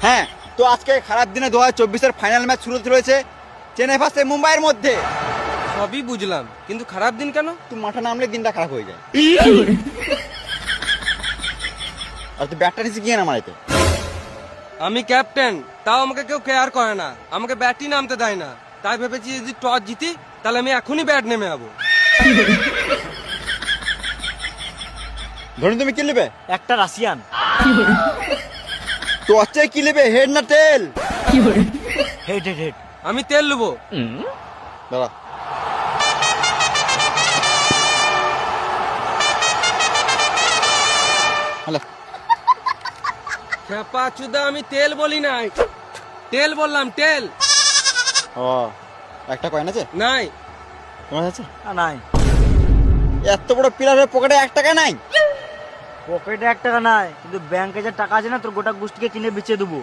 হ্যাঁ, তো আজকে খারাপ দিনে 2024-এর ফাইনাল ম্যাচ শুরু হতে রয়েছে চেন্নাই ভার্সেস মুম্বাইয়ের মধ্যে। সবই বুঝলাম, কিন্তু খারাপ দিন কেন? তুই মাঠে নামলে দিনটা খারাপ হয়ে যায়। আর তুই ব্যাটটা নিচে গিয়ে না মারাইতে। আমি ক্যাপ্টেন, তাও আমাকে কেউ কেয়ার করে না, আমাকে ব্যাটই নামতে দেয় না। তাই ভেবেছি যদি টস জিতি তাহলে আমি এখনই ব্যাট নেমে যাবো। ধরুন তুমি কি নেবে? একটা রাশিয়ান। তো হচ্ছে কি নেবে, হেড না টেল? Head head head. আমি তেল নেবো। দাঁড়া, হ্যালো। খেপা চুদা, আমি তেল বলি নাই, তেল বললাম, তেল। ও, একটা কয়েন আছে? নাই। তোমার আছে? নাই। এত বড় পিলারের পকেটে 1 টাকা নাই? পকেটে 1 টাকা নাই, কিন্তু ব্যাংকে যে টাকা আছে না, তোর গোটা গোষ্ঠীকে কিনে বেচে দেবো।